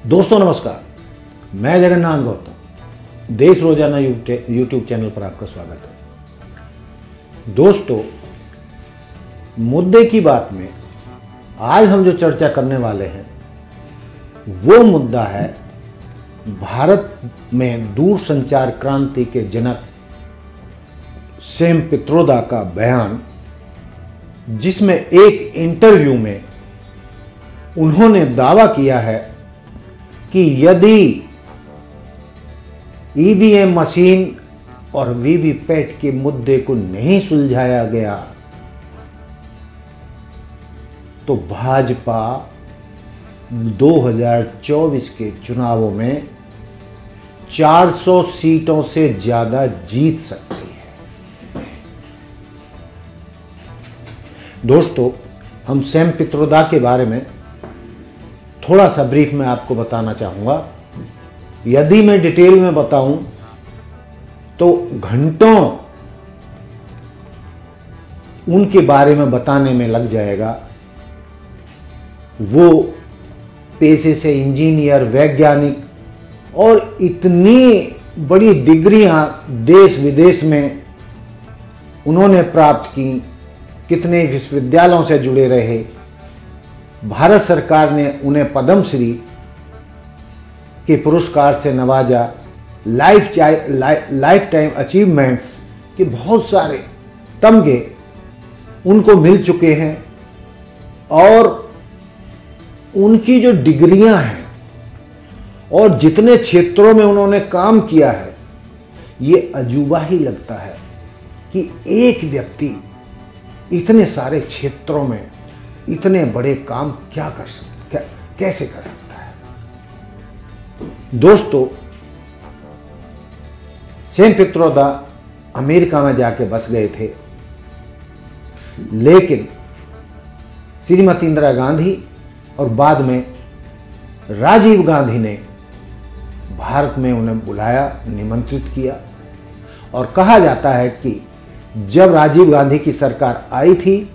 दोस्तों नमस्कार, मैं जगन्नाथ गौतम, देश रोजाना यूट्यूब चैनल पर आपका स्वागत है। दोस्तों, मुद्दे की बात में आज हम जो चर्चा करने वाले हैं वो मुद्दा है भारत में दूरसंचार क्रांति के जनक सैम पित्रोदा का बयान, जिसमें एक इंटरव्यू में उन्होंने दावा किया है कि यदि ईवीएम मशीन और वीवीपैट के मुद्दे को नहीं सुलझाया गया तो भाजपा 2024 के चुनावों में 400 सीटों से ज्यादा जीत सकती है। दोस्तों, हम सैम पित्रोदा के बारे में थोड़ा सा ब्रीफ में आपको बताना चाहूँगा। यदि मैं डिटेल में बताऊं तो घंटों उनके बारे में बताने में लग जाएगा। वो पेशे से इंजीनियर, वैज्ञानिक और इतनी बड़ी डिग्रियां देश विदेश में उन्होंने प्राप्त की, कितने विश्वविद्यालयों से जुड़े रहे। भारत सरकार ने उन्हें पद्मश्री के पुरस्कार से नवाजा। लाइफ टाइम अचीवमेंट्स के बहुत सारे तमगे उनको मिल चुके हैं और उनकी जो डिग्रियां हैं और जितने क्षेत्रों में उन्होंने काम किया है, ये अजूबा ही लगता है कि एक व्यक्ति इतने सारे क्षेत्रों में इतने बड़े काम कैसे कर सकता है। दोस्तों, सैम पित्रोदा अमेरिका में जाके बस गए थे, लेकिन श्रीमती इंदिरा गांधी और बाद में राजीव गांधी ने भारत में उन्हें बुलाया, निमंत्रित किया। और कहा जाता है कि जब राजीव गांधी की सरकार आई थी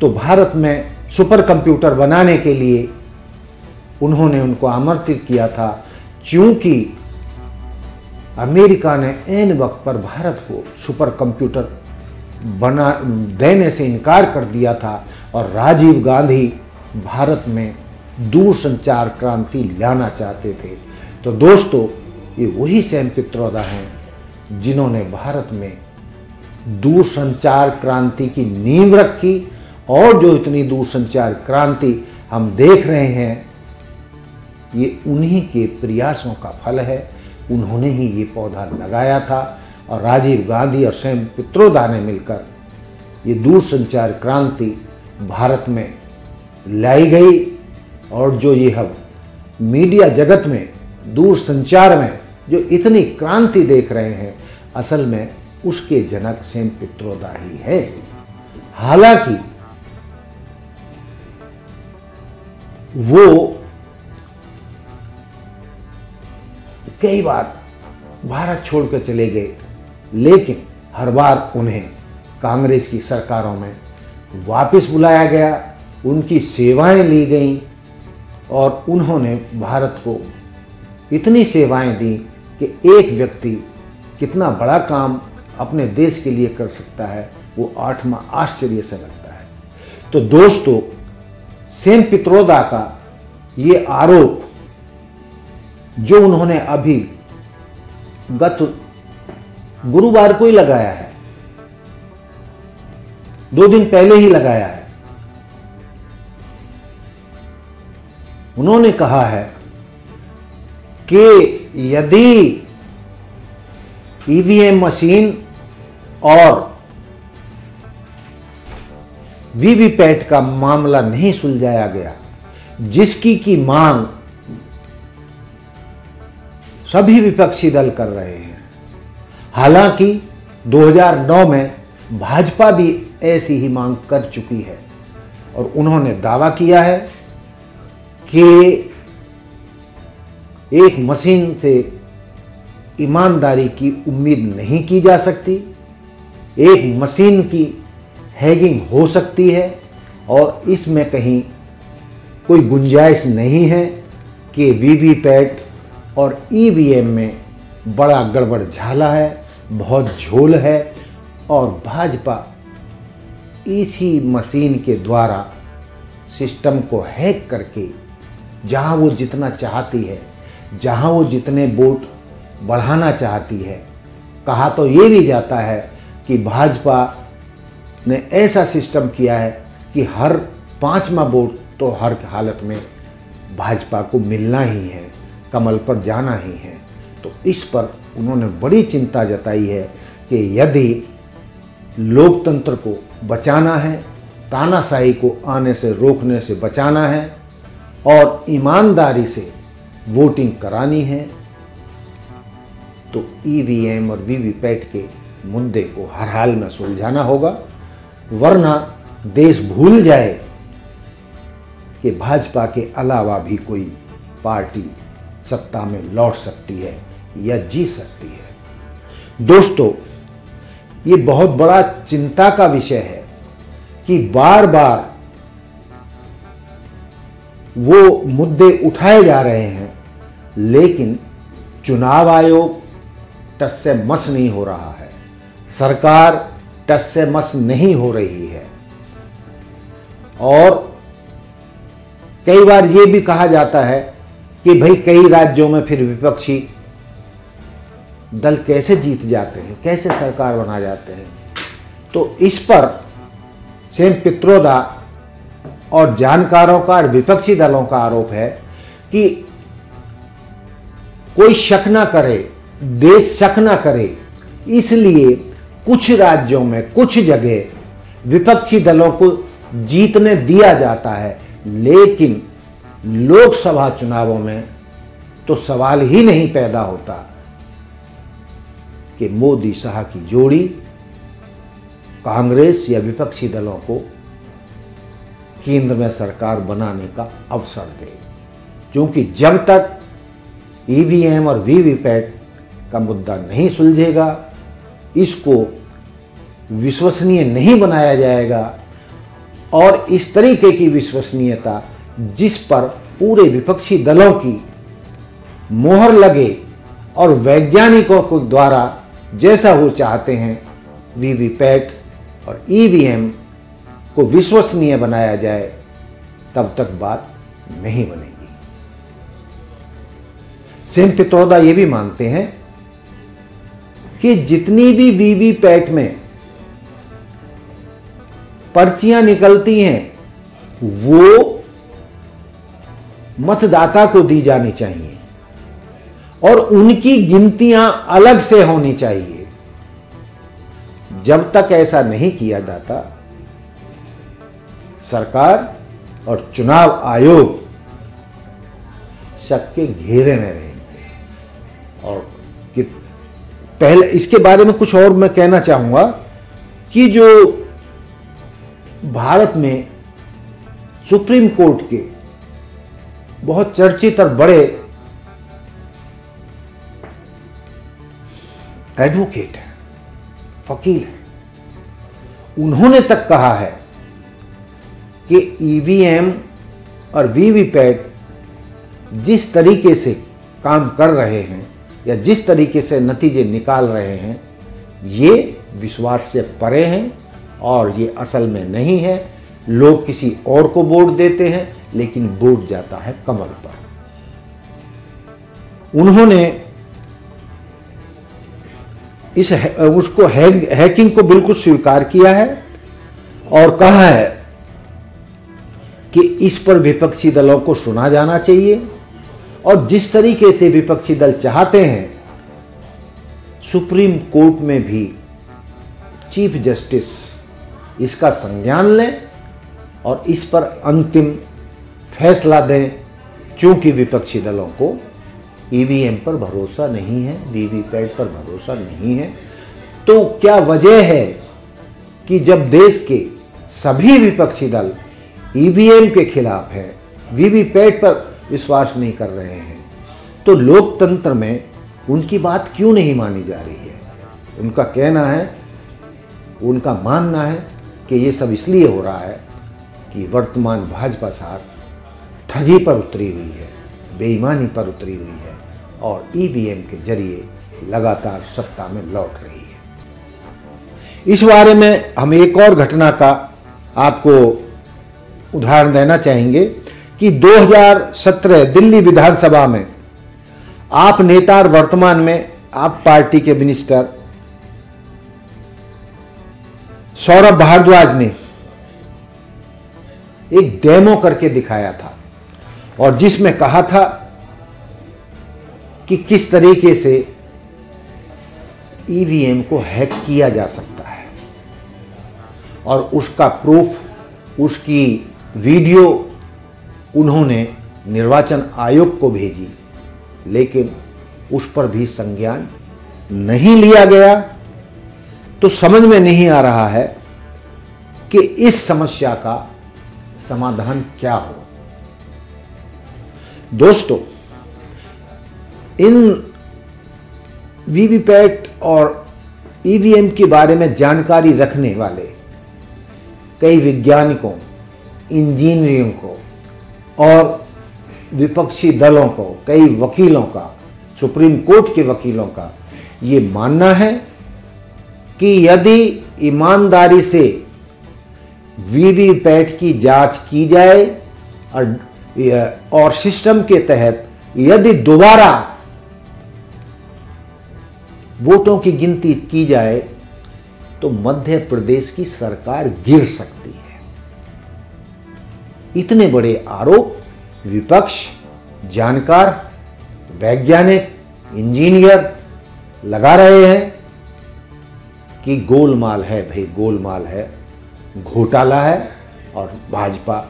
तो भारत में सुपर कंप्यूटर बनाने के लिए उन्होंने उनको आमंत्रित किया था, क्योंकि अमेरिका ने ऐन वक्त पर भारत को सुपर कंप्यूटर बना देने से इनकार कर दिया था और राजीव गांधी भारत में दूरसंचार क्रांति लाना चाहते थे। तो दोस्तों, ये वही सैम पित्रोदा हैं जिन्होंने भारत में दूरसंचार क्रांति की नींव रखी। और जो इतनी दूरसंचार क्रांति हम देख रहे हैं, ये उन्हीं के प्रयासों का फल है। उन्होंने ही ये पौधा लगाया था और राजीव गांधी और सैम पित्रोदा ने मिलकर ये दूरसंचार क्रांति भारत में लाई गई। और जो ये हम मीडिया जगत में दूरसंचार में जो इतनी क्रांति देख रहे हैं, असल में उसके जनक सैम पित्रोदा ही है। हालांकि वो कई बार भारत छोड़कर चले गए, लेकिन हर बार उन्हें कांग्रेस की सरकारों में वापस बुलाया गया, उनकी सेवाएं ली गईं और उन्होंने भारत को इतनी सेवाएं दी कि एक व्यक्ति कितना बड़ा काम अपने देश के लिए कर सकता है, वो आठवां आश्चर्य से लगता है। तो दोस्तों, सैम पित्रोदा का ये आरोप जो उन्होंने अभी गत गुरुवार को ही लगाया है, 2 दिन पहले ही लगाया है। उन्होंने कहा है कि यदि ईवीएम मशीन और वीवीपैट का मामला नहीं सुलझाया गया, जिसकी की मांग सभी विपक्षी दल कर रहे हैं। हालांकि 2009 में भाजपा भी ऐसी ही मांग कर चुकी है और उन्होंने दावा किया है कि एक मशीन से ईमानदारी की उम्मीद नहीं की जा सकती, एक मशीन की हैगिंग हो सकती है और इसमें कहीं कोई गुंजाइश नहीं है कि वीवीपैट और ईवीएम में बड़ा गड़बड़ झाला है, बहुत झोल है और भाजपा इसी मशीन के द्वारा सिस्टम को हैक करके जहां वो जितना चाहती है, जहां वो जितने वोट बढ़ाना चाहती है, कहा तो ये भी जाता है कि भाजपा ने ऐसा सिस्टम किया है कि हर 5वां वोट तो हर हालत में भाजपा को मिलना ही है, कमल पर जाना ही है। तो इस पर उन्होंने बड़ी चिंता जताई है कि यदि लोकतंत्र को बचाना है, तानाशाही को आने से रोकने से बचाना है और ईमानदारी से वोटिंग करानी है, तो ईवीएम और वीवीपैट के मुद्दे को हर हाल में सुलझाना होगा, वरना देश भूल जाए कि भाजपा के अलावा भी कोई पार्टी सत्ता में लौट सकती है या जीत सकती है। दोस्तों, ये बहुत बड़ा चिंता का विषय है कि बार बार वो मुद्दे उठाए जा रहे हैं, लेकिन चुनाव आयोग टस से मस नहीं हो रहा है, सरकार टस से मस नहीं हो रही है। और कई बार ये भी कहा जाता है कि भाई कई राज्यों में फिर विपक्षी दल कैसे जीत जाते हैं, कैसे सरकार बना जाते हैं। तो इस पर सेम पित्रोदा और जानकारों का और विपक्षी दलों का आरोप है कि कोई शक ना करे, देश शक ना करे, इसलिए कुछ राज्यों में कुछ जगह विपक्षी दलों को जीतने दिया जाता है, लेकिन लोकसभा चुनावों में तो सवाल ही नहीं पैदा होता कि मोदी शाह की जोड़ी कांग्रेस या विपक्षी दलों को केंद्र में सरकार बनाने का अवसर दे। क्योंकि जब तक ईवीएम और वीवीपैट का मुद्दा नहीं सुलझेगा, इसको विश्वसनीय नहीं बनाया जाएगा और इस तरीके की विश्वसनीयता जिस पर पूरे विपक्षी दलों की मोहर लगे और वैज्ञानिकों को द्वारा जैसा वो चाहते हैं वीवीपैट और ईवीएम को विश्वसनीय बनाया जाए, तब तक बात नहीं बनेगी। सेम पित्रोदा ये भी मानते हैं कि जितनी भी वीवीपैट में पर्चियां निकलती हैं वो मतदाता को दी जानी चाहिए और उनकी गिनतियां अलग से होनी चाहिए। जब तक ऐसा नहीं किया जाता, सरकार और चुनाव आयोग शक के घेरे में रहेंगे। और कि पहले इसके बारे में कुछ और मैं कहना चाहूंगा कि जो भारत में सुप्रीम कोर्ट के बहुत चर्चित और बड़े एडवोकेट हैं, वकील हैं, उन्होंने तक कहा है कि ईवीएम और वीवीपैट जिस तरीके से काम कर रहे हैं या जिस तरीके से नतीजे निकाल रहे हैं, ये विश्वास से परे हैं और ये असल में नहीं है। लोग किसी और को वोट देते हैं, लेकिन वोट जाता है कमल पर। उन्होंने उसको हैकिंग को बिल्कुल स्वीकार किया है और कहा है कि इस पर विपक्षी दलों को सुना जाना चाहिए और जिस तरीके से विपक्षी दल चाहते हैं, सुप्रीम कोर्ट में भी चीफ जस्टिस इसका संज्ञान लें और इस पर अंतिम फैसला दें। चूंकि विपक्षी दलों को ईवीएम पर भरोसा नहीं है, वीवीपैट पर भरोसा नहीं है, तो क्या वजह है कि जब देश के सभी विपक्षी दल ईवीएम के खिलाफ है, वीवीपैट पर विश्वास नहीं कर रहे हैं, तो लोकतंत्र में उनकी बात क्यों नहीं मानी जा रही है? उनका कहना है, उनका मानना है कि ये सब इसलिए हो रहा है कि वर्तमान भाजपा सरकार ठगी पर उतरी हुई है बेईमानी पर उतरी हुई है और ईवीएम के जरिए लगातार सत्ता में लौट रही है। इस बारे में हम एक और घटना का आपको उदाहरण देना चाहेंगे कि 2017 दिल्ली विधानसभा में आप नेता और वर्तमान में आप पार्टी के मिनिस्टर सौरभ भारद्वाज ने एक डेमो करके दिखाया था और जिसमें कहा था कि किस तरीके से ईवीएम को हैक किया जा सकता है और उसका प्रूफ, उसकी वीडियो उन्होंने निर्वाचन आयोग को भेजी, लेकिन उस पर भी संज्ञान नहीं लिया गया। तो समझ में नहीं आ रहा है कि इस समस्या का समाधान क्या हो। दोस्तों, इन वीवीपैट और ईवीएम के बारे में जानकारी रखने वाले कई वैज्ञानिकों, इंजीनियरों को और विपक्षी दलों को, कई वकीलों का, सुप्रीम कोर्ट के वकीलों का ये मानना है कि यदि ईमानदारी से वीवीपैट की जांच की जाए और सिस्टम के तहत यदि दोबारा वोटों की गिनती की जाए तो मध्य प्रदेश की सरकार गिर सकती है। इतने बड़े आरोप विपक्ष, जानकार, वैज्ञानिक, इंजीनियर लगा रहे हैं कि गोलमाल है, भाई गोलमाल है, घोटाला है और भाजपा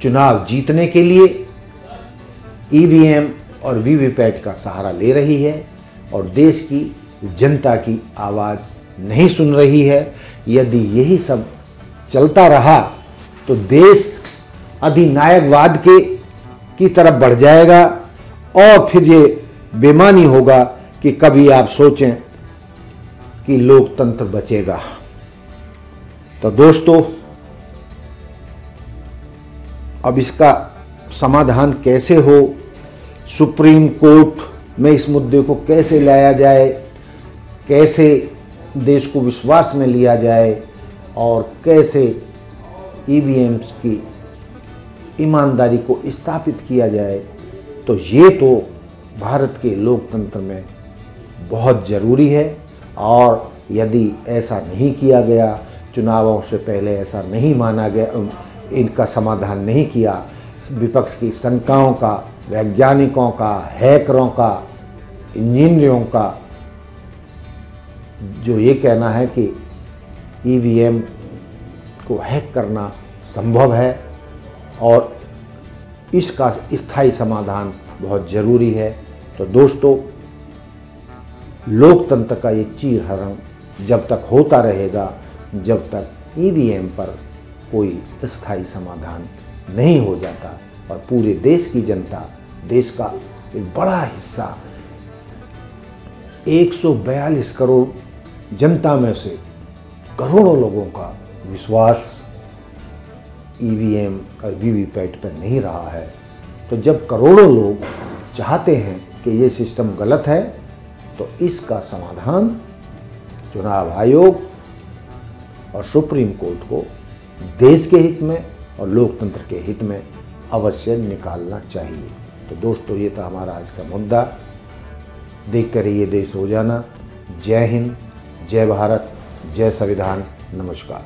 चुनाव जीतने के लिए ईवीएम और वीवीपैट का सहारा ले रही है और देश की जनता की आवाज़ नहीं सुन रही है। यदि यही सब चलता रहा तो देश अधिनायकवाद की तरफ बढ़ जाएगा और फिर ये बेईमानी होगा कि कभी आप सोचें कि लोकतंत्र बचेगा। तो दोस्तों, अब इसका समाधान कैसे हो, सुप्रीम कोर्ट में इस मुद्दे को कैसे लाया जाए, कैसे देश को विश्वास में लिया जाए और कैसे ईवीएम्स की ईमानदारी को स्थापित किया जाए, तो ये तो भारत के लोकतंत्र में बहुत ज़रूरी है। और यदि ऐसा नहीं किया गया, चुनावों से पहले ऐसा नहीं माना गया, इनका समाधान नहीं किया, विपक्ष की शंकाओं का, वैज्ञानिकों का, हैकरों का, इंजीनियरों का जो ये कहना है कि ईवीएम को हैक करना संभव है और इसका स्थायी समाधान बहुत ज़रूरी है। तो दोस्तों, लोकतंत्र का ये चीरहरण जब तक होता रहेगा, जब तक ईवीएम पर कोई स्थायी समाधान नहीं हो जाता और पूरे देश की जनता, देश का एक बड़ा हिस्सा 142 करोड़ जनता में से करोड़ों लोगों का विश्वास ईवीएम और वीवीपैट पर नहीं रहा है। तो जब करोड़ों लोग चाहते हैं कि ये सिस्टम गलत है, तो इसका समाधान चुनाव आयोग और सुप्रीम कोर्ट को देश के हित में और लोकतंत्र के हित में अवश्य निकालना चाहिए। तो दोस्तों, ये था हमारा आज का मुद्दा। देखते रहिए देश रोजाना। जय हिंद, जय भारत, जय संविधान। नमस्कार।